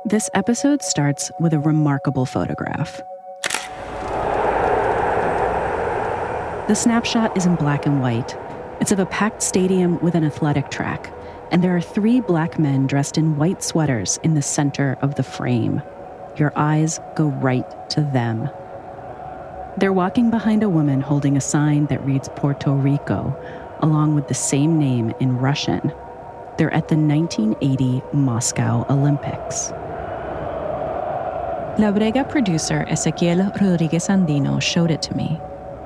This episode starts with a remarkable photograph. The snapshot is in black and white. It's of a packed stadium with an athletic track, and there are 3 black men dressed in white sweaters in the center of the frame. Your eyes go right to them. They're walking behind a woman holding a sign that reads Puerto Rico, along with the same name in Russian. They're at the 1980 Moscow Olympics. La Brega producer Ezequiel Rodriguez Andino showed it to me.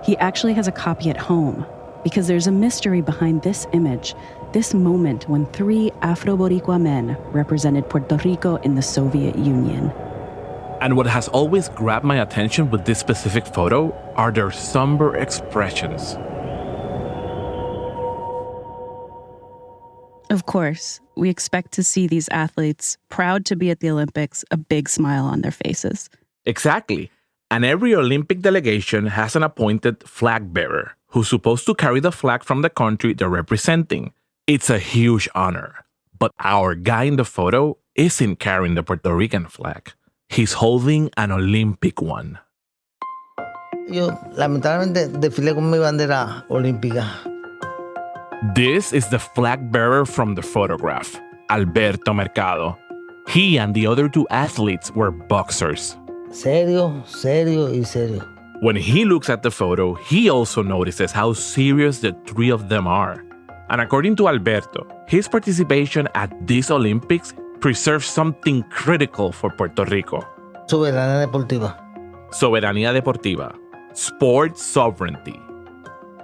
He actually has a copy at home because there's a mystery behind this image, this moment when 3 Afro-Boricua men represented Puerto Rico in the Soviet Union. And what has always grabbed my attention with this specific photo are their somber expressions. Of course, we expect to see these athletes proud to be at the Olympics, a big smile on their faces. Exactly. And every Olympic delegation has an appointed flag bearer who's supposed to carry the flag from the country they're representing. It's a huge honor. But our guy in the photo isn't carrying the Puerto Rican flag. He's holding an Olympic one. Yo, lamentablemente, desfilé con mi bandera olímpica. This is the flag bearer from the photograph, Alberto Mercado. He and the other 2 athletes were boxers. Serio, serio y serio. When he looks at the photo, he also notices how serious the 3 of them are. And according to Alberto, his participation at these Olympics preserves something critical for Puerto Rico. Soberanía deportiva. Soberanía deportiva. Sport sovereignty.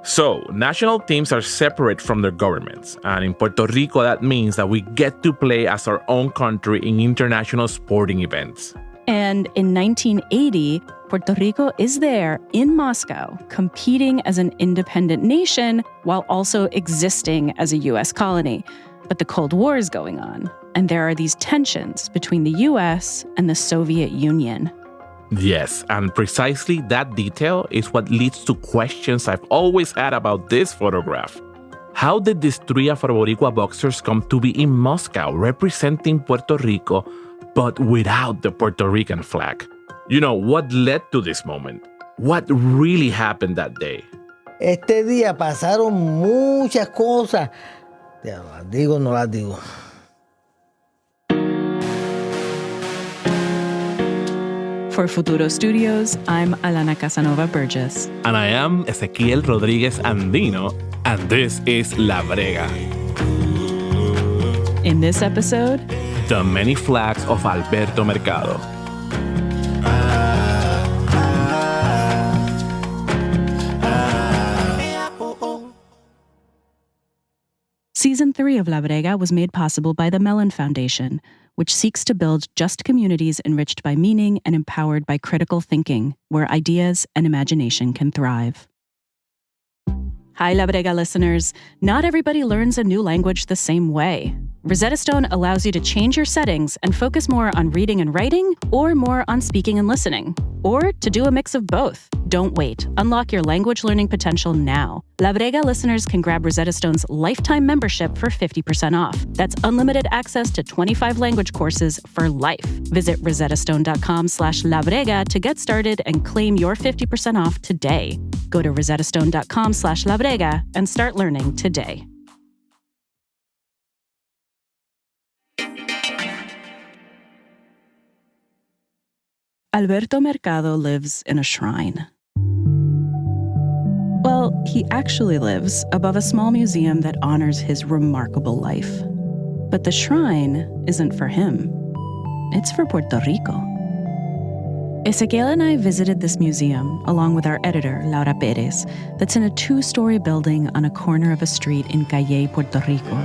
So, national teams are separate from their governments. And in Puerto Rico, that means that we get to play as our own country in international sporting events. And in 1980, Puerto Rico is there in Moscow, competing as an independent nation while also existing as a U.S. colony. But the Cold War is going on, and there are these tensions between the U.S. and the Soviet Union. Yes, and precisely that detail is what leads to questions I've always had about this photograph. How did these 3 Afro-Boricua boxers come to be in Moscow representing Puerto Rico, but without the Puerto Rican flag? You know, what led to this moment? What really happened that day? Este día pasaron muchas cosas. ¿Las digo o no las digo? For Futuro Studios, I'm Alana Casanova Burgess. And I am Ezequiel Rodriguez Andino, and this is La Brega. In this episode, The Many Flags of Alberto Mercado. Season 3 of La Brega was made possible by the Mellon Foundation, which seeks to build just communities enriched by meaning and empowered by critical thinking, where ideas and imagination can thrive. Hi, La Brega listeners. Not everybody learns a new language the same way. Rosetta Stone allows you to change your settings and focus more on reading and writing, or more on speaking and listening, or to do a mix of both. Don't wait. Unlock your language learning potential now. La Brega listeners can grab Rosetta Stone's lifetime membership for 50% off. That's unlimited access to 25 language courses for life. Visit rosettastone.com/labrega to get started and claim your 50% off today. Go to rosettastone.com/labrega and start learning today. Alberto Mercado lives in a shrine. Well, he actually lives above a small museum that honors his remarkable life. But the shrine isn't for him. It's for Puerto Rico. Ezequiel and I visited this museum, along with our editor, Laura Perez, that's in a 2-story building on a corner of a street in Cayey, Puerto Rico.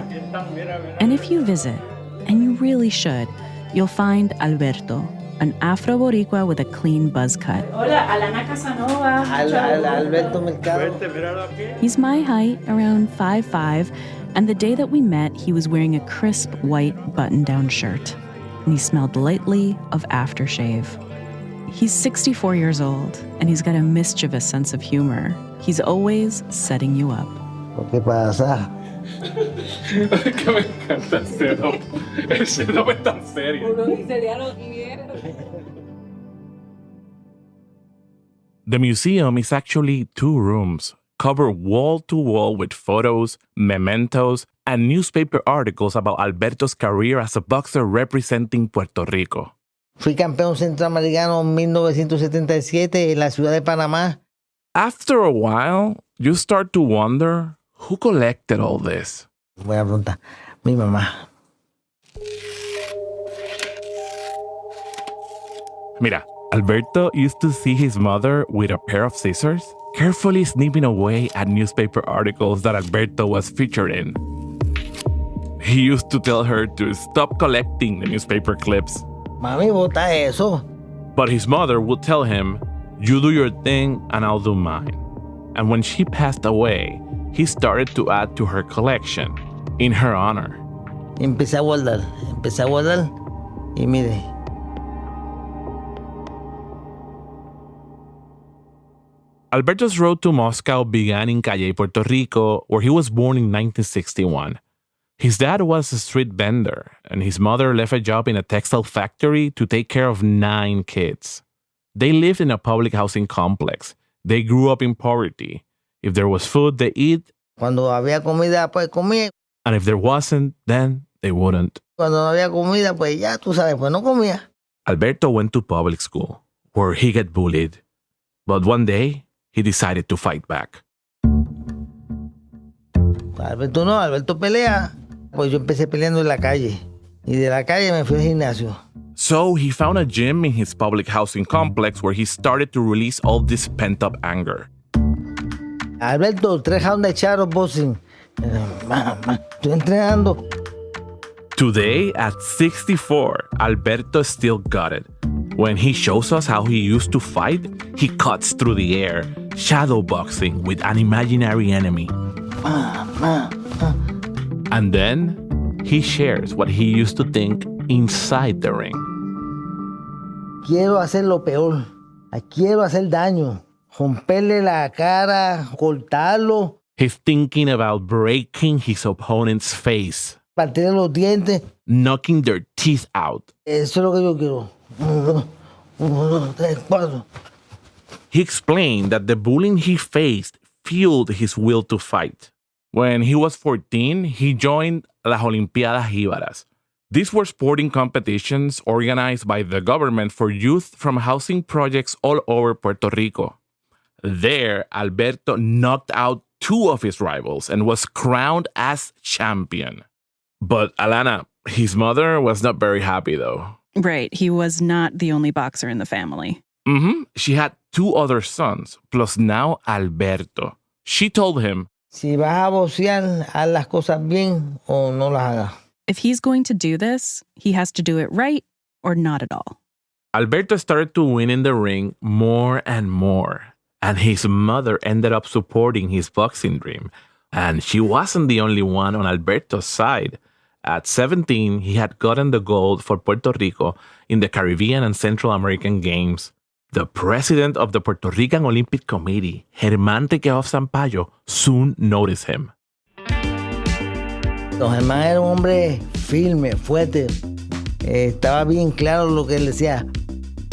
And if you visit, and you really should, you'll find Alberto, an Afro-Boricua with a clean buzz cut. Hola, Alana Casanova. Alberto Mercado. He's my height, around 5'5", and the day that we met, he was wearing a crisp white button-down shirt. And he smelled lightly of aftershave. He's 64 years old, and he's got a mischievous sense of humor. He's always setting you up. ¿Qué pasa? Que me encanta el setup. El setup es tan serio. Uno dice, ya lo quiero. The museum is actually 2 rooms, covered wall to wall with photos, mementos, and newspaper articles about Alberto's career as a boxer representing Puerto Rico. Fui campeón centroamericano en 1977 en la ciudad de Panamá. After a while, you start to wonder who collected all this. Buena pregunta. Mi mamá. Mira, Alberto used to see his mother with a pair of scissors, carefully snipping away at newspaper articles that Alberto was featured in. He used to tell her to stop collecting the newspaper clips. Mami, bota eso. But his mother would tell him, "You do your thing and I'll do mine." And when she passed away, he started to add to her collection in her honor. Empecé a guardar. Y mire. Alberto's road to Moscow began in Cayey, Puerto Rico, where he was born in 1961. His dad was a street vendor, and his mother left a job in a textile factory to take care of 9 kids. They lived in a public housing complex. They grew up in poverty. If there was food, they eat, Cuando había comida, pues comía. and if there wasn't, then they wouldn't. Cuando no había comida, pues ya tú sabes, pues no comía. Alberto went to public school, where he got bullied. But one day, he decided to fight back. Alberto pelea. Pues yo empecé peleando en la calle. Y de la calle me fui al gimnasio. So he found a gym in his public housing complex where he started to release all this pent-up anger. Alberto, 3 rounds de charo boxing. Estoy entrenando. Today, at 64, Alberto still got it. When he shows us how he used to fight, he cuts through the air, shadow boxing with an imaginary enemy. And then, he shares what he used to think inside the ring. Quiero hacer lo peor. Quiero hacer daño. Romperle la cara, cortarlo, He's thinking about breaking his opponent's face, partirle los dientes. knocking their teeth out. Eso es lo que yo quiero. 1, 2, 3, 4. He explained that the bullying he faced fueled his will to fight. When he was 14, he joined las Olimpiadas Jíbaras. These were sporting competitions organized by the government for youth from housing projects all over Puerto Rico. There, Alberto knocked out 2 of his rivals and was crowned as champion. But Alana, his mother was not very happy though. Right. He was not the only boxer in the family. She had 2 other sons, plus now Alberto. She told him, Si vas a boxear, haz las cosas bien o no las hagas. If he's going to do this, he has to do it right or not at all. Alberto started to win in the ring more and more. And his mother ended up supporting his boxing dream. And she wasn't the only one on Alberto's side. At 17, he had gotten the gold for Puerto Rico in the Caribbean and Central American Games. The president of the Puerto Rican Olympic Committee, Germán Tequehoff Sampaio, soon noticed him. Don Germán era un hombre firme, fuerte. Estaba bien claro lo que él decía.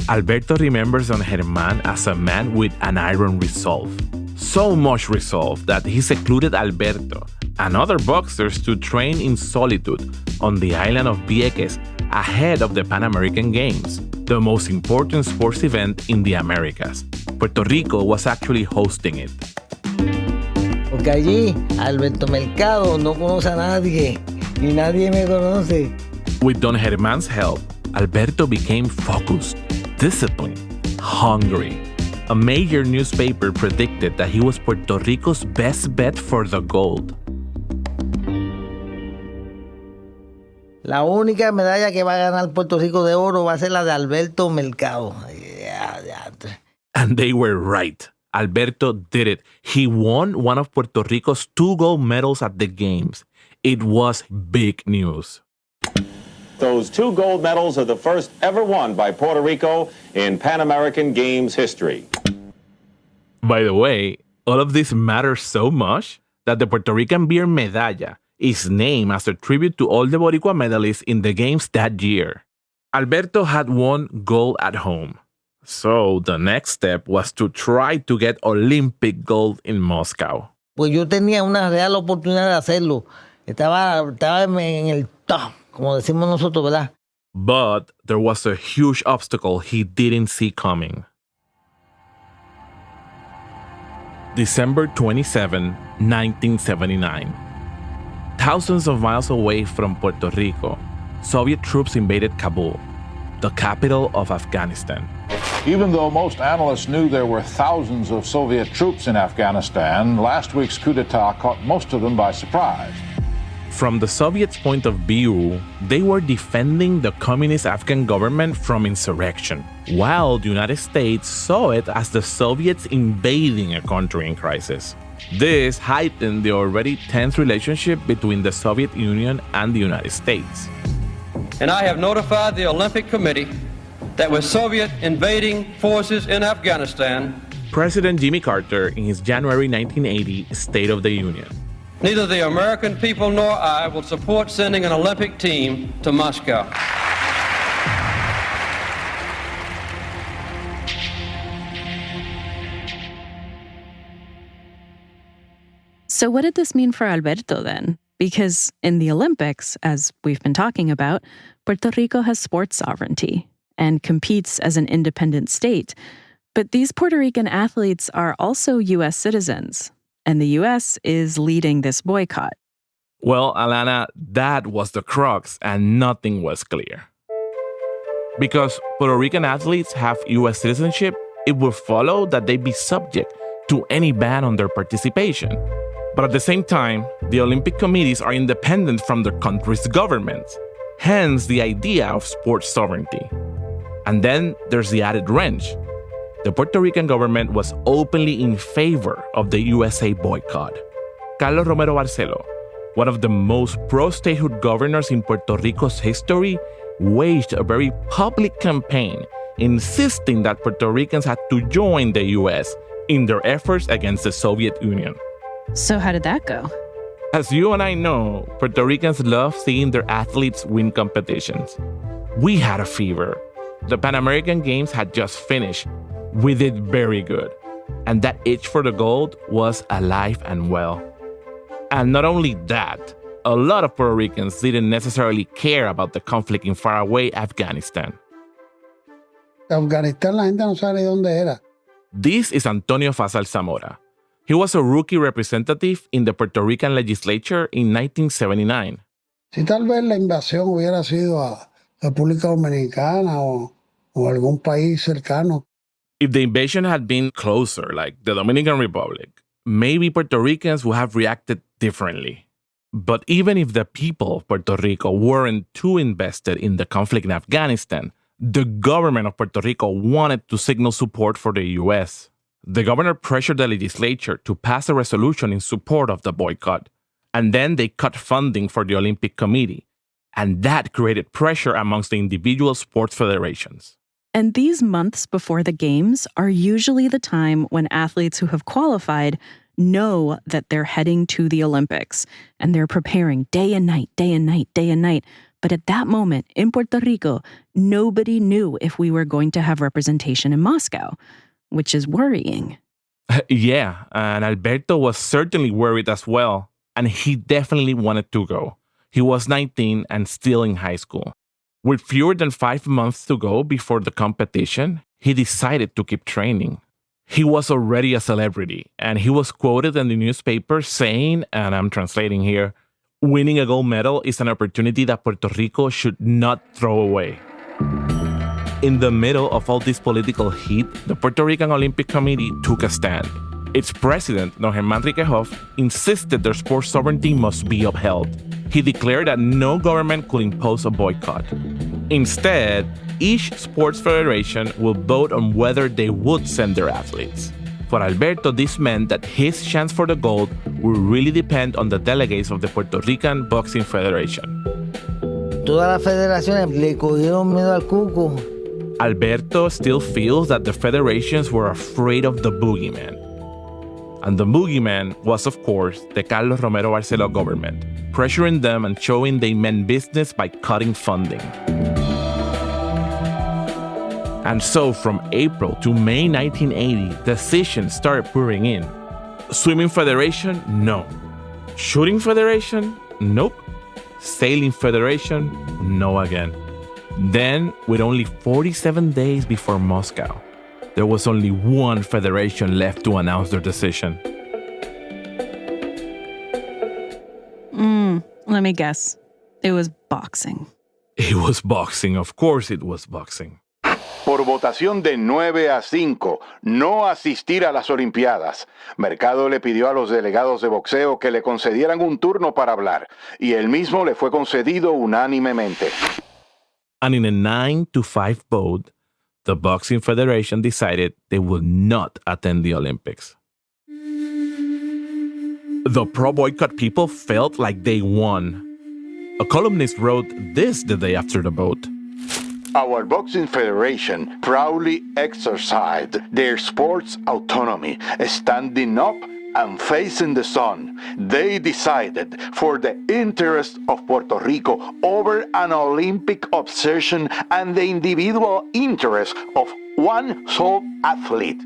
Alberto remembers Don Germán as a man with an iron resolve. So much resolve that he secluded Alberto and other boxers to train in solitude on the island of Vieques ahead of the Pan American Games, the most important sports event in the Americas. Puerto Rico was actually hosting it. Porque allí Alberto Mercado no conoce a nadie. Y nadie me conoce. With Don Germán's help, Alberto became focused, disciplined, hungry. A major newspaper predicted that he was Puerto Rico's best bet for the gold. La única medalla que va a ganar Puerto Rico de oro va a ser la de Alberto Mercado. And they were right. Alberto did it. He won one of Puerto Rico's 2 gold medals at the Games. It was big news. Those 2 gold medals are the first ever won by Puerto Rico in Pan American Games history. By the way, all of this matters so much that the Puerto Rican beer medalla is named as a tribute to all the Boricua medalists in the games that year. Alberto had won gold at home, so the next step was to try to get Olympic gold in Moscow. Pues yo tenía una real oportunidad de hacerlo. Estaba en el top, como decimos nosotros, ¿verdad? But there was a huge obstacle he didn't see coming. December 27, 1979. Thousands of miles away from Puerto Rico, Soviet troops invaded Kabul, the capital of Afghanistan. Even though most analysts knew there were thousands of Soviet troops in Afghanistan, last week's coup d'etat caught most of them by surprise. From the Soviets' point of view, they were defending the communist Afghan government from insurrection, while the United States saw it as the Soviets invading a country in crisis. This heightened the already tense relationship between the Soviet Union and the United States. And I have notified the Olympic Committee that with Soviet invading forces in Afghanistan, President Jimmy Carter, in his January 1980 State of the Union, neither the American people nor I will support sending an Olympic team to Moscow. So what did this mean for Alberto then? Because in the Olympics, as we've been talking about, Puerto Rico has sports sovereignty and competes as an independent state. But these Puerto Rican athletes are also U.S. citizens, and the U.S. is leading this boycott. Well, Alana, that was the crux, and nothing was clear. Because Puerto Rican athletes have U.S. citizenship, it would follow that they be subject to any ban on their participation. But at the same time, the Olympic committees are independent from their country's governments, hence the idea of sports sovereignty. And then there's the added wrench. The Puerto Rican government was openly in favor of the USA boycott. Carlos Romero Barceló, one of the most pro-statehood governors in Puerto Rico's history, waged a very public campaign insisting that Puerto Ricans had to join the US in their efforts against the Soviet Union. So how did that go? As you and I know, Puerto Ricans love seeing their athletes win competitions. We had a fever. The Pan American Games had just finished. We did very good. And that itch for the gold was alive and well. And not only that, a lot of Puerto Ricans didn't necessarily care about the conflict in faraway Afghanistan. Afganistán, la gente no sabe dónde era. This is Antonio Fasal Zamora. He was a rookie representative in the Puerto Rican legislature in 1979. Si tal vez la invasión hubiera sido a República Dominicana o algún país cercano. If the invasion had been closer, like the Dominican Republic, maybe Puerto Ricans would have reacted differently. But even if the people of Puerto Rico weren't too invested in the conflict in Afghanistan, the government of Puerto Rico wanted to signal support for the U.S. The governor pressured the legislature to pass a resolution in support of the boycott, and then they cut funding for the Olympic Committee, and that created pressure amongst the individual sports federations. And these months before the games are usually the time when athletes who have qualified know that they're heading to the Olympics, and they're preparing day and night, day and night, day and night. But at that moment, in Puerto Rico, nobody knew if we were going to have representation in Moscow, which is worrying. Yeah, and Alberto was certainly worried as well, and he definitely wanted to go. He was 19 and still in high school. With fewer than 5 months to go before the competition, he decided to keep training. He was already a celebrity, and he was quoted in the newspaper saying, and I'm translating here, "Winning a gold medal is an opportunity that Puerto Rico should not throw away." In the middle of all this political heat, the Puerto Rican Olympic Committee took a stand. Its president, Don Germán Riquejoff, insisted their sports sovereignty must be upheld. He declared that no government could impose a boycott. Instead, each sports federation will vote on whether they would send their athletes. For Alberto, this meant that his chance for the gold would really depend on the delegates of the Puerto Rican Boxing Federation. Todas las federaciones le cogieron miedo al cuco. Alberto still feels that the federations were afraid of the boogeyman. And the boogeyman was, of course, the Carlos Romero Barceló government, pressuring them and showing they meant business by cutting funding. And so from April to May 1980, decisions started pouring in. Swimming Federation? No. Shooting Federation? Nope. Sailing Federation? No again. Then, with only 47 days before Moscow, there was only one federation left to announce their decision. Let me guess. It was boxing. It was boxing. Of course it was boxing. Por votación de 9-5, no asistir a las Olimpiadas. Mercado le pidió a los delegados de boxeo que le concedieran un turno para hablar, y él mismo le fue concedido unánimemente. And in a 9-5 vote, the Boxing Federation decided they would not attend the Olympics. The pro-boycott people felt like they won. A columnist wrote this the day after the vote. Our Boxing Federation proudly exercised their sports autonomy, standing up and facing the sun. They decided for the interest of Puerto Rico over an Olympic obsession and the individual interest of one sole athlete.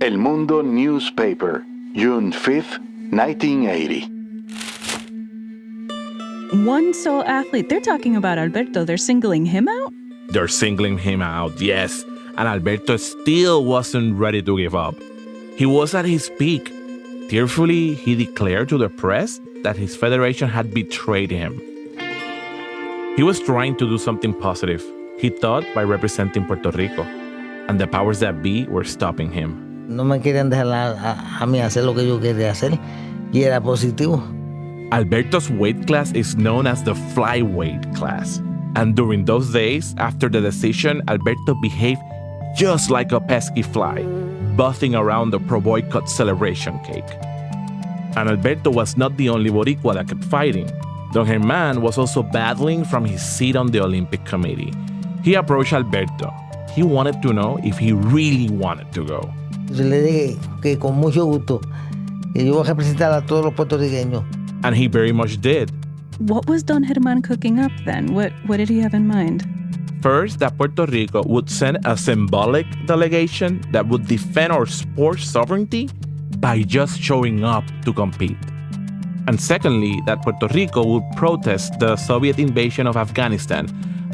El Mundo newspaper, June 5th, 1980. One sole athlete. They're talking about Alberto. They're singling him out? They're singling him out, yes. And Alberto still wasn't ready to give up. He was at his peak. Tearfully, he declared to the press that his federation had betrayed him. He was trying to do something positive, he thought, by representing Puerto Rico. And the powers that be were stopping him. No me querían dejar a mí hacer lo que yo quería hacer, y era positivo. Alberto's weight class is known as the flyweight class. And during those days, after the decision, Alberto behaved just like a pesky fly, buzzing around the pro-boycott celebration cake. And Alberto was not the only Boricua that kept fighting. Don Germán was also battling from his seat on the Olympic Committee. He approached Alberto. He wanted to know if he really wanted to go. Yo le dije que con mucho gusto, que yo voy a representar a todos los puertorriqueños. And he very much did. What was Don Germán cooking up then? What did he have in mind? First, that Puerto Rico would send a symbolic delegation that would defend our sports sovereignty by just showing up to compete. And secondly, that Puerto Rico would protest the Soviet invasion of Afghanistan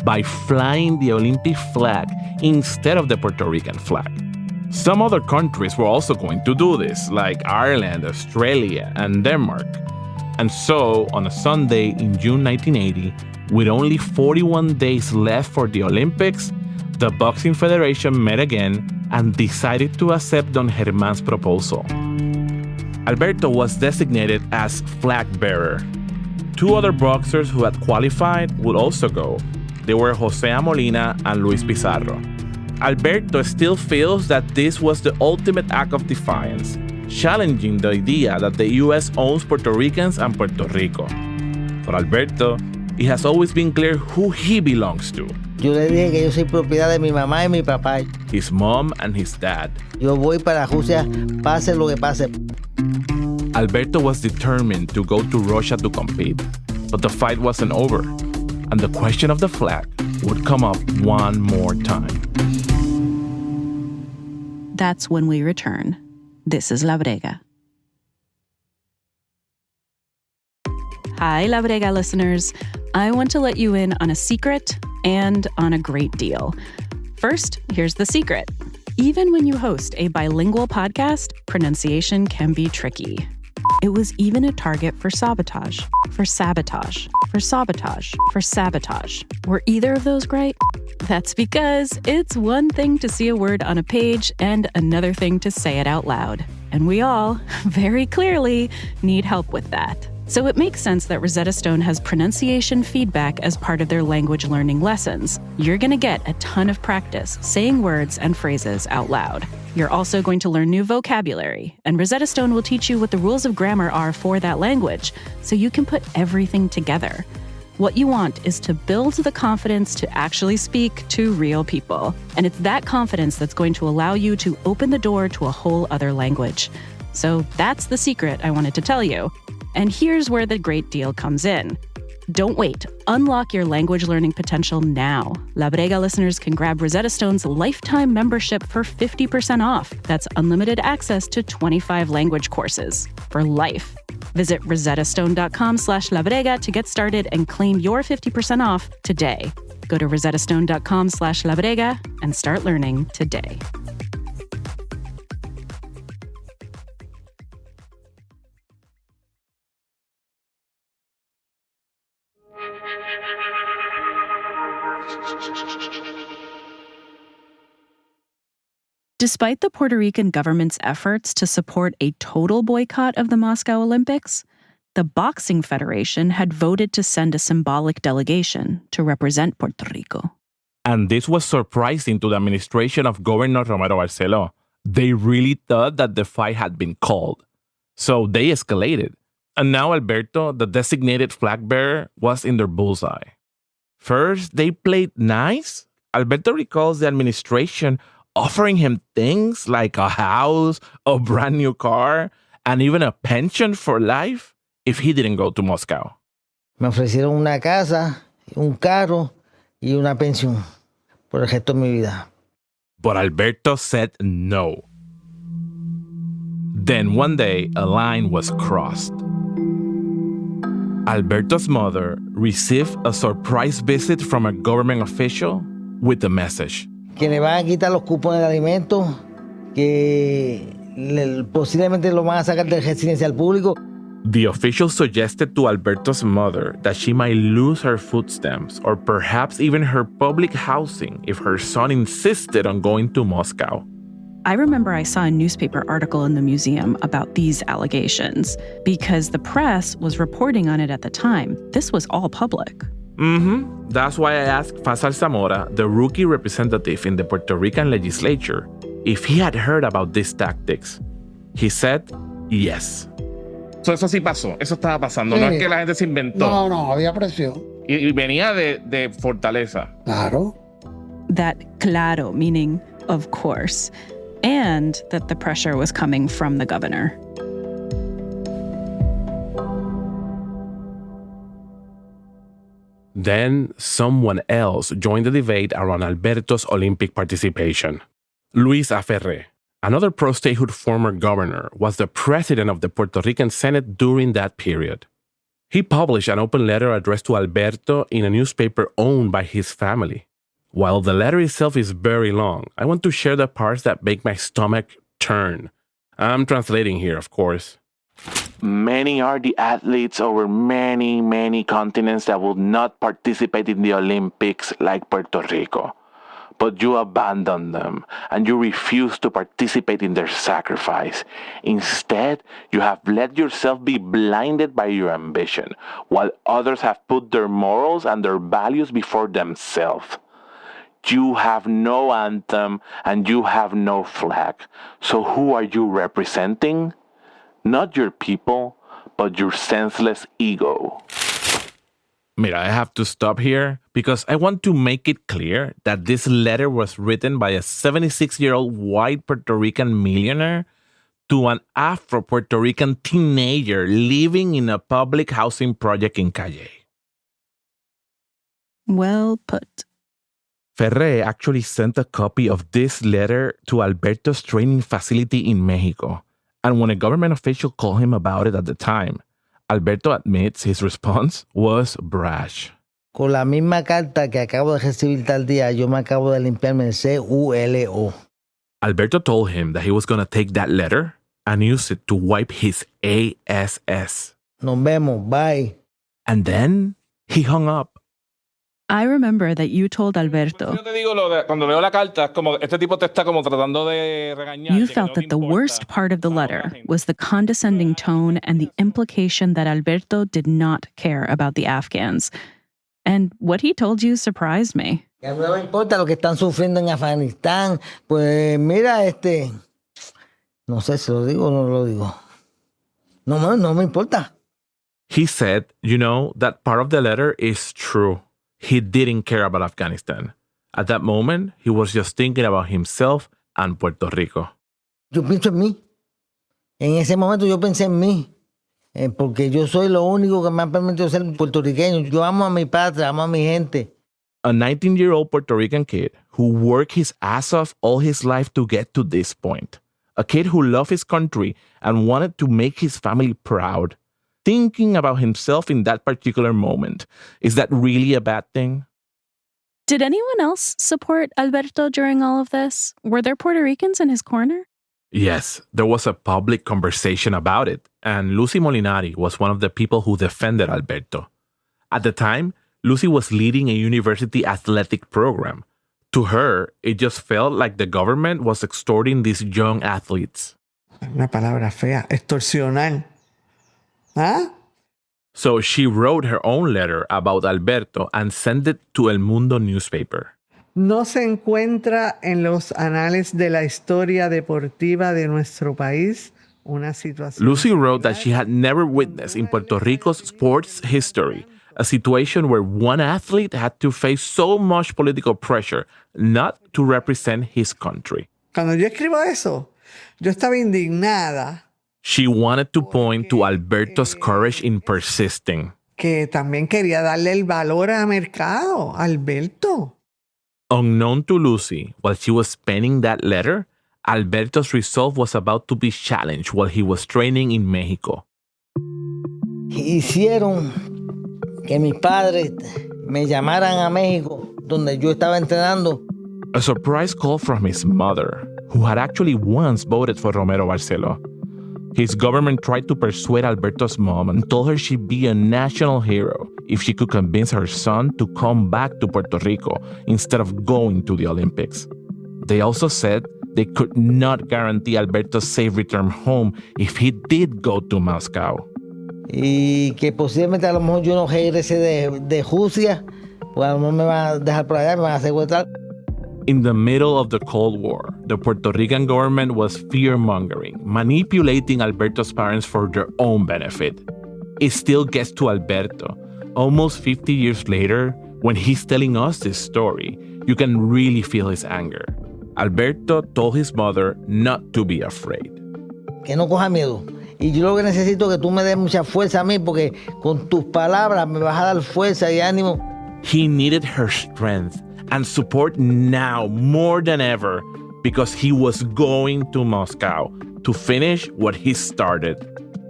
by flying the Olympic flag instead of the Puerto Rican flag. Some other countries were also going to do this, like Ireland, Australia, and Denmark. And so, on a Sunday in June 1980, with only 41 days left for the Olympics, the Boxing Federation met again and decided to accept Don Germán's proposal. Alberto was designated as flag bearer. Two other boxers who had qualified would also go. They were José Molina and Luis Pizarro. Alberto still feels that this was the ultimate act of defiance, challenging the idea that the U.S. owns Puerto Ricans and Puerto Rico. For Alberto, it has always been clear who he belongs to. Yo le dije que yo soy propiedad de mi mamá y mi papá. His mom and his dad. Yo voy para Rusia, pase lo que pase. Alberto was determined to go to Russia to compete, but the fight wasn't over, and the question of the flag would come up one more time. That's when we return. This is La Brega. Hi, La Brega listeners. I want to let you in on a secret and on a great deal. First, here's the secret. Even when you host a bilingual podcast, pronunciation can be tricky. It was even a target for sabotage, for sabotage, for sabotage, for sabotage. Were either of those right? That's because it's one thing to see a word on a page and another thing to say it out loud. And we all, very clearly, need help with that. So it makes sense that Rosetta Stone has pronunciation feedback as part of their language learning lessons. You're going to get a ton of practice saying words and phrases out loud. You're also going to learn new vocabulary, and Rosetta Stone will teach you what the rules of grammar are for that language, so you can put everything together. What you want is to build the confidence to actually speak to real people. And it's that confidence that's going to allow you to open the door to a whole other language. So that's the secret I wanted to tell you. And here's where the great deal comes in. Don't wait. Unlock your language learning potential now. La Brega listeners can grab Rosetta Stone's lifetime membership for 50% off. That's unlimited access to 25 language courses for life. Visit rosettastone.com/La Brega to get started and claim your 50% off today. Go to rosettastone.com/La Brega and start learning today. Despite the Puerto Rican government's efforts to support a total boycott of the Moscow Olympics, the Boxing Federation had voted to send a symbolic delegation to represent Puerto Rico. And this was surprising to the administration of Governor Romero Barceló. They really thought that the fight had been called. So they escalated. And now Alberto, the designated flag bearer, was in their bullseye. First, they played nice. Alberto recalls the administration offering him things like a house, a brand new car, and even a pension for life if he didn't go to Moscow. Me ofrecieron una casa, un carro y una pensión por el resto de mi vida. But Alberto said no. Then one day, a line was crossed. Alberto's mother received a surprise visit from a government official with a message. Que le van a quitar los cupones de alimentos, que posiblemente lo van a sacar del residencial público. The official suggested to Alberto's mother that she might lose her food stamps or perhaps even her public housing if her son insisted on going to Moscow. I remember I saw a newspaper article in the museum about these allegations because the press was reporting on it at the time. This was all public. That's why I asked Fasal Zamora, the rookie representative in the Puerto Rican legislature, if he had heard about these tactics. He said yes. So eso sí pasó, eso estaba pasando, no es que la gente se inventó. No, había presión. Y venía de Fortaleza. Claro. That claro, meaning of course, and that the pressure was coming from the governor. Then someone else joined the debate around Alberto's Olympic participation. Luis Aferré, another pro-statehood former governor, was the president of the Puerto Rican Senate during that period. He published an open letter addressed to Alberto in a newspaper owned by his family. While the letter itself is very long, I want to share the parts that make my stomach turn. I'm translating here, of course. Many are the athletes over many continents that will not participate in the Olympics like Puerto Rico. But you abandon them and you refuse to participate in their sacrifice. Instead, you have let yourself be blinded by your ambition, while others have put their morals and their values before themselves. You have no anthem and you have no flag. So who are you representing? Not your people, but your senseless ego. Mira, I have to stop here because I want to make it clear that this letter was written by a 76-year-old white Puerto Rican millionaire to an Afro-Puerto Rican teenager living in a public housing project in Cayey. Well put. Ferré actually sent a copy of this letter to Alberto's training facility in Mexico. And when a government official called him about it at the time, Alberto admits his response was brash. Con la misma carta que acabo de recibir tal día, yo me acabo de limpiarme el CULO. Alberto told him that he was going to take that letter and use it to wipe his ASS. Nos vemos, bye. And then he hung up. I remember that you told Alberto Yo te digo cuando leo la carta, como este tipo te está como tratando de regañar. you felt that the worst part of the letter was the condescending tone and the implication that Alberto did not care about the Afghans. And what he told you surprised me. Que a mí no me importa lo que están sufriendo en Afganistán. Pues mira, no sé si lo digo o no lo digo. No me importa. He said, that part of the letter is true. He didn't care about Afghanistan. At that moment, he was just thinking about himself and Puerto Rico. Yo pienso en mí, En ese momento yo pensé en mí, porque yo soy lo único que me ha permitido ser puertorriqueño. Yo amo a mi patria, amo a mi gente. A 19-year-old Puerto Rican kid who worked his ass off all his life to get to this point. A kid who loved his country and wanted to make his family proud. Thinking about himself in that particular moment. Is that really a bad thing? Did anyone else support Alberto during all of this? Were there Puerto Ricans in his corner? Yes, there was a public conversation about it, and Lucy Molinari was one of the people who defended Alberto. At the time, Lucy was leading a university athletic program. To her, it just felt like the government was extorting these young athletes. Una palabra fea, extorsionar. ¿Ah? So she wrote her own letter about Alberto and sent it to El Mundo newspaper. No se encuentra en los anales de la historia deportiva de nuestro país una situación. Lucy wrote that she had never witnessed in Puerto Rico's sports history a situation where one athlete had to face so much political pressure not to represent his country. Cuando yo escribo eso, yo estaba indignada. She wanted to point to Alberto's courage in persisting. Que también quería darle el valor a Mercado, Alberto. Unknown to Lucy, while she was penning that letter, Alberto's resolve was about to be challenged while he was training in Mexico. Hicieron que mis padres me llamaran a México, donde yo estaba entrenando. A surprise call from his mother, who had actually once voted for Romero Barceló. His government tried to persuade Alberto's mom and told her she'd be a national hero if she could convince her son to come back to Puerto Rico instead of going to the Olympics. They also said they could not guarantee Alberto's safe return home if he did go to Moscow. Y que posiblemente a lo mejor yo no regrese de Rusia, pues a lo mejor me van a dejar por allá, me van a secuestrar. In the middle of the Cold War, the Puerto Rican government was fear-mongering, manipulating Alberto's parents for their own benefit. It still gets to Alberto. Almost 50 years later, when he's telling us this story, you can really feel his anger. Alberto told his mother not to be afraid. Que no coja miedo. Y yo lo que necesito es que tú me des mucha fuerza a mí, porque con tus palabras me vas a dar fuerza y ánimo. He needed her strength and support now more than ever because he was going to Moscow to finish what he started.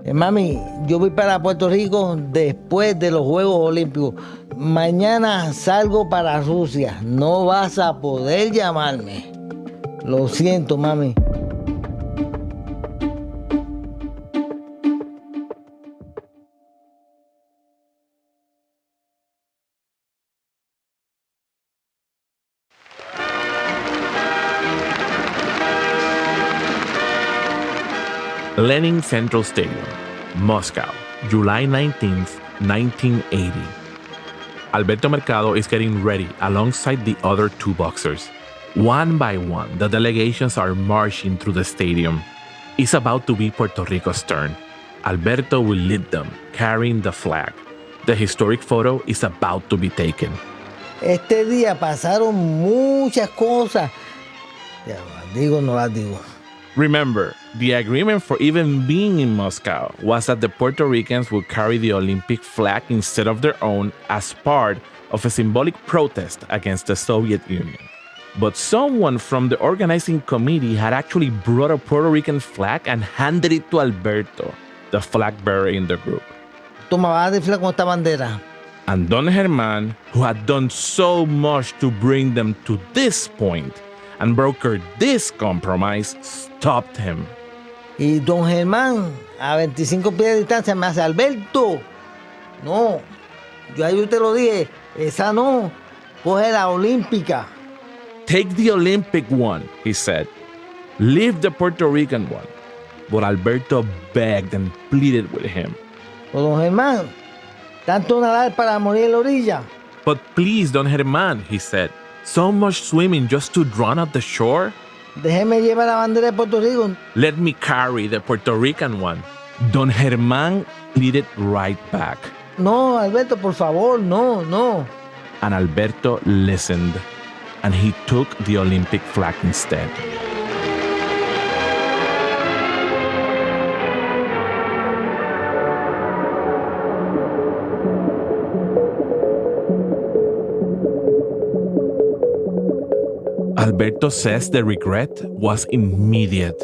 Mami, yo voy para Puerto Rico después de los Juegos Olímpicos. Mañana salgo para Rusia. No vas a poder llamarme. Lo siento, mami. Lenin Central Stadium, Moscow, July 19th, 1980. Alberto Mercado is getting ready alongside the other two boxers. One by one, the delegations are marching through the stadium. It's about to be Puerto Rico's turn. Alberto will lead them, carrying the flag. The historic photo is about to be taken. Este día pasaron muchas cosas. Ya las digo, no las digo. Remember, the agreement for even being in Moscow was that the Puerto Ricans would carry the Olympic flag instead of their own as part of a symbolic protest against the Soviet Union. But someone from the organizing committee had actually brought a Puerto Rican flag and handed it to Alberto, the flag bearer in the group. Toma, vas a desfilar con esta bandera. And Don Germán, who had done so much to bring them to this point and brokered this compromise, stopped him. Y Don Germán, a 25 pies de distancia, me hace: Alberto, no, yo te lo dije, esa no, coge la olímpica. Take the Olympic one, he said. Leave the Puerto Rican one. But Alberto begged and pleaded with him. Pues Don Germán, tanto nadar para morir en la orilla. But please, Don Germán, he said. So much swimming just to drown at the shore? Déjeme llevar la bandera de Puerto Rico. Let me carry the Puerto Rican one. Don Germán pleaded right back. No, Alberto, por favor, no, no. And Alberto listened, and he took the Olympic flag instead. Alberto says the regret was immediate.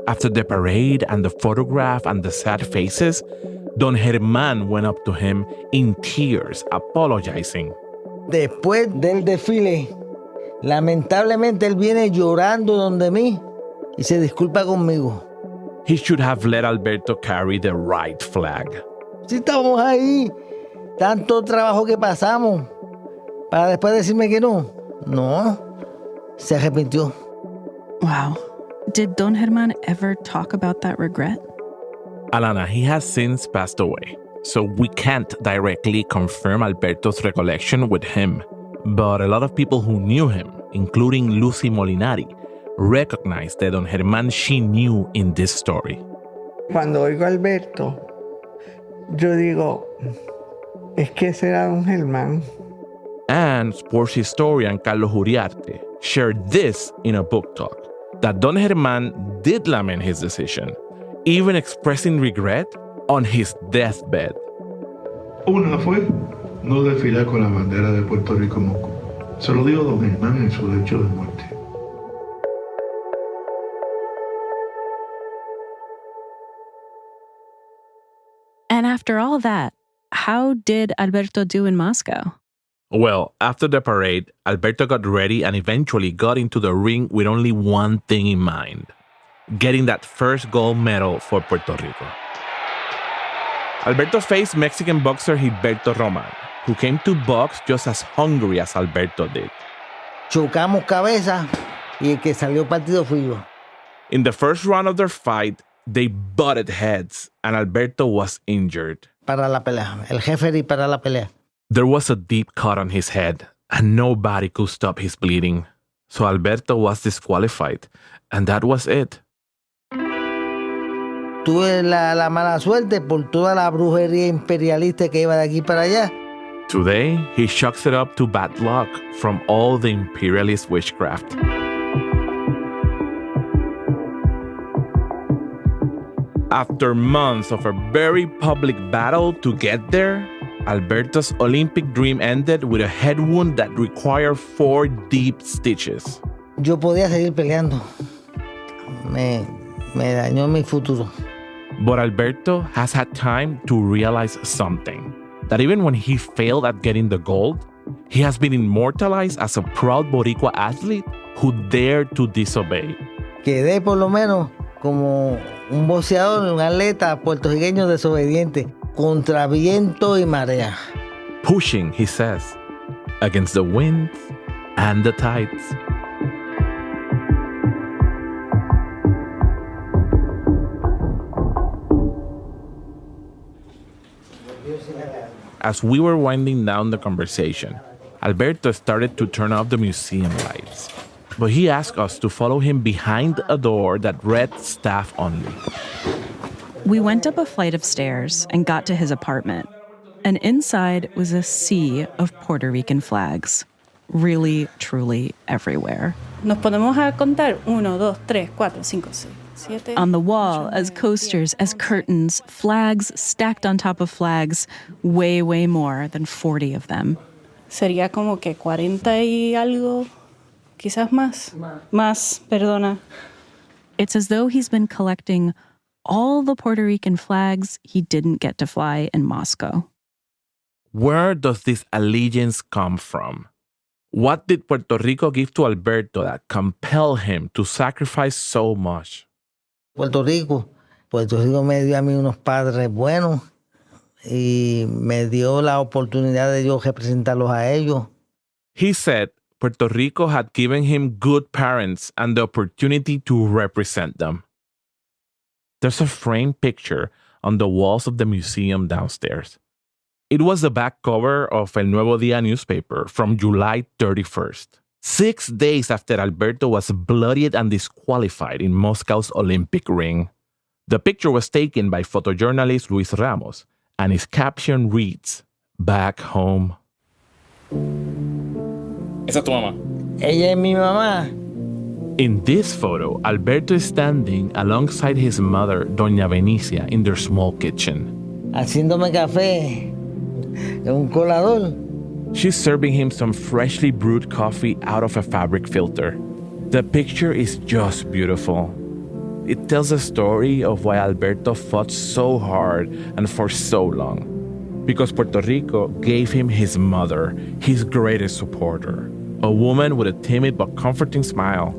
After the parade and the photograph and the sad faces, Don Germán went up to him in tears, apologizing. Después del desfile, lamentablemente él viene llorando donde mí y se disculpa conmigo. He should have let Alberto carry the right flag. Si estamos ahí, tanto trabajo que pasamos, para después decirme que no. No, se arrepintió. Wow. Did Don Germán ever talk about that regret? Alana, he has since passed away, so we can't directly confirm Alberto's recollection with him. But a lot of people who knew him, including Lucy Molinari, recognize the Don Germán she knew in this story. Cuando oigo a Alberto, yo digo, es que ese era Don Germán. And sports historian Carlos Uriarte shared this in a book talk, that Don Germán did lament his decision, even expressing regret on his deathbed. Una fue no desfilar con la bandera de Puerto Rico en Moscú. Se lo dijo Don Germán en su lecho de muerte. And after all that, how did Alberto do in Moscow? Well, after the parade, Alberto got ready and eventually got into the ring with only one thing in mind: getting that first gold medal for Puerto Rico. Alberto faced Mexican boxer Gilberto Roman, who came to box just as hungry as Alberto did. Chocamos cabeza y el que salió partido fui yo. In the first round of their fight, they butted heads and Alberto was injured. Para la pelea. El referee para la pelea. There was a deep cut on his head and nobody could stop his bleeding. So Alberto was disqualified, and that was it. Tuve la mala suerte por toda la brujería imperialista que iba de aquí para allá. Today, he chalks it up to bad luck from all the imperialist witchcraft. After months of a very public battle to get there, Alberto's Olympic dream ended with a head wound that required 4 deep stitches. Yo podía seguir peleando. Me dañó mi futuro. But Alberto has had time to realize something. That even when he failed at getting the gold, he has been immortalized as a proud Boricua athlete who dared to disobey. Quedé por lo menos como un boxeador, un atleta puertorriqueño desobediente, contra viento y marea. Pushing, he says, against the winds and the tides. As we were winding down the conversation, Alberto started to turn off the museum lights. But he asked us to follow him behind a door that read staff only. We went up a flight of stairs and got to his apartment. And inside was a sea of Puerto Rican flags. Really, truly everywhere. Nos ponemos a contar 1, 2, 3, 4, 5, 6, 7. On the wall, as coasters, as curtains, flags stacked on top of flags, way, way more than 40 of them. Sería como que 40 y algo, quizás más. Más, perdona. It's as though he's been collecting all the Puerto Rican flags he didn't get to fly in Moscow. Where does this allegiance come from? What did Puerto Rico give to Alberto that compelled him to sacrifice so much? Puerto Rico me dio a mí unos padres buenos y me dio la oportunidad de yo representarlos a ellos. He said Puerto Rico had given him good parents and the opportunity to represent them. There's a framed picture on the walls of the museum downstairs. It was the back cover of El Nuevo Día newspaper from July 31st, 6 days after Alberto was bloodied and disqualified in Moscow's Olympic ring. The picture was taken by photojournalist Luis Ramos, and its caption reads, "Back home." Esa es tu mamá. Ella es mi mamá. In this photo, Alberto is standing alongside his mother, Doña Benicia, in their small kitchen. Haciéndome café en un colador She's serving him some freshly brewed coffee out of a fabric filter. The picture is just beautiful. It tells a story of why Alberto fought so hard and for so long. Because Puerto Rico gave him his mother, his greatest supporter, a woman with a timid but comforting smile.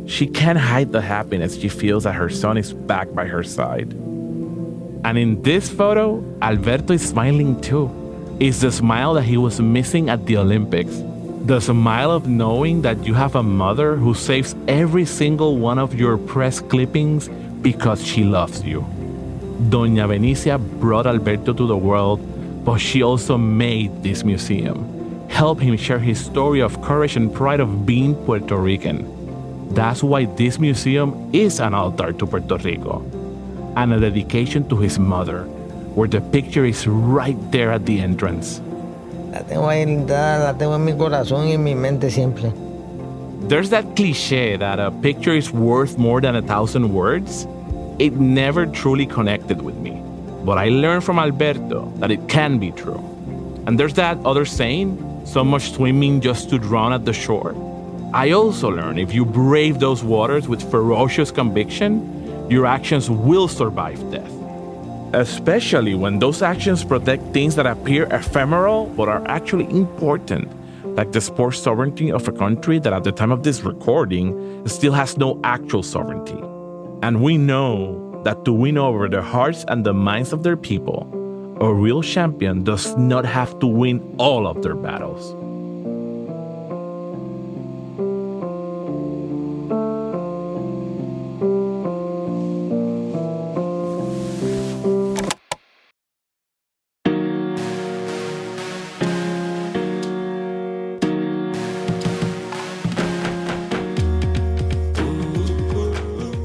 She can't hide the happiness she feels that her son is back by her side. And in this photo, Alberto is smiling too. It's the smile that he was missing at the Olympics. The smile of knowing that you have a mother who saves every single one of your press clippings because she loves you. Doña Benicia brought Alberto to the world, but she also made this museum. Help him share his story of courage and pride of being Puerto Rican. That's why this museum is an altar to Puerto Rico and a dedication to his mother, where the picture is right there at the entrance. La tengo ahí linda, la tengo en mi corazón y en mi mente siempre. There's that cliche that a picture is worth more than 1,000 words. It never truly connected with me, but I learned from Alberto that it can be true. And there's that other saying, so much swimming just to drown at the shore. I also learned if you brave those waters with ferocious conviction, your actions will survive death. Especially when those actions protect things that appear ephemeral but are actually important, like the sports sovereignty of a country that at the time of this recording still has no actual sovereignty. And we know that to win over the hearts and the minds of their people, a real champion does not have to win all of their battles.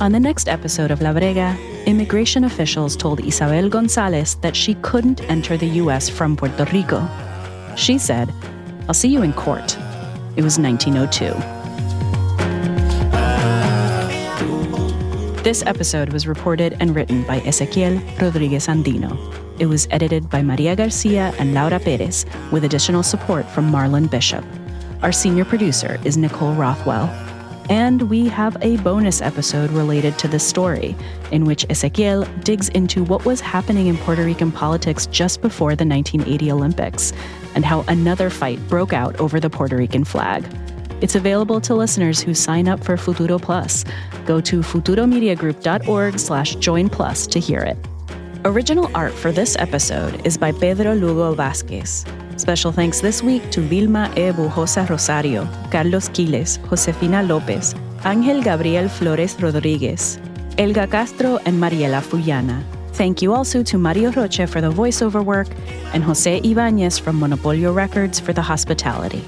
On the next episode of La Brega, immigration officials told Isabel Gonzalez that she couldn't enter the U.S. from Puerto Rico. She said, "I'll see you in court." It was 1902. This episode was reported and written by Ezequiel Rodriguez Andino. It was edited by Maria Garcia and Laura Perez, with additional support from Marlon Bishop. Our senior producer is Nicole Rothwell. And we have a bonus episode related to this story, in which Ezequiel digs into what was happening in Puerto Rican politics just before the 1980 Olympics, and how another fight broke out over the Puerto Rican flag. It's available to listeners who sign up for Futuro Plus. Go to futuromediagroup.org/join plus to hear it. Original art for this episode is by Pedro Lugo Vázquez. Special thanks this week to Vilma E. Bujosa Rosario, Carlos Quiles, Josefina López, Ángel Gabriel Flores Rodríguez, Elga Castro, and Mariela Fullana. Thank you also to Mario Roche for the voiceover work and Jose Ibáñez from Monopolio Records for the hospitality.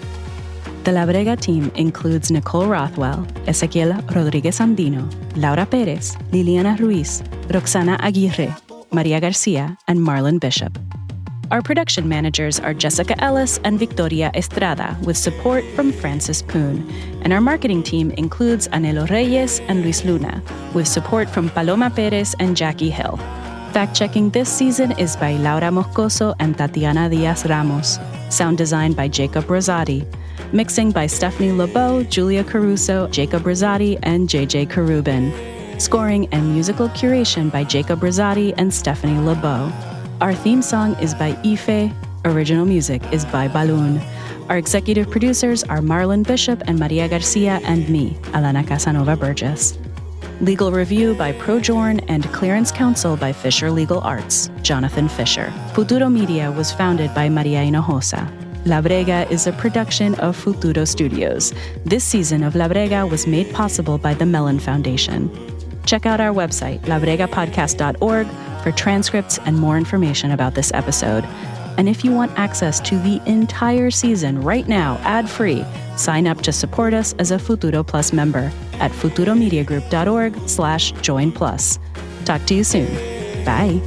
The La Brega team includes Nicole Rothwell, Ezequiel Rodriguez Andino, Laura Perez, Liliana Ruiz, Roxana Aguirre, Maria Garcia, and Marlon Bishop. Our production managers are Jessica Ellis and Victoria Estrada, with support from Francis Poon. And our marketing team includes Anelo Reyes and Luis Luna, with support from Paloma Perez and Jackie Hill. Fact-checking this season is by Laura Moscoso and Tatiana Diaz Ramos. Sound design by Jacob Rosati. Mixing by Stephanie LeBeau, Julia Caruso, Jacob Rosati, and JJ Karubin. Scoring and musical curation by Jacob Rosati and Stephanie LeBeau. Our theme song is by Ife. Original music is by Balloon. Our executive producers are Marlon Bishop and Maria Garcia and me, Alana Casanova Burgess. Legal review by ProJorn and clearance counsel by Fisher Legal Arts, Jonathan Fisher. Futuro Media was founded by Maria Hinojosa. La Brega is a production of Futuro Studios. This season of La Brega was made possible by the Mellon Foundation. Check out our website, labregapodcast.org, for transcripts and more information about this episode. And if you want access to the entire season right now, ad-free, sign up to support us as a Futuro Plus member at futuromediagroup.org/join plus. Talk to you soon. Bye.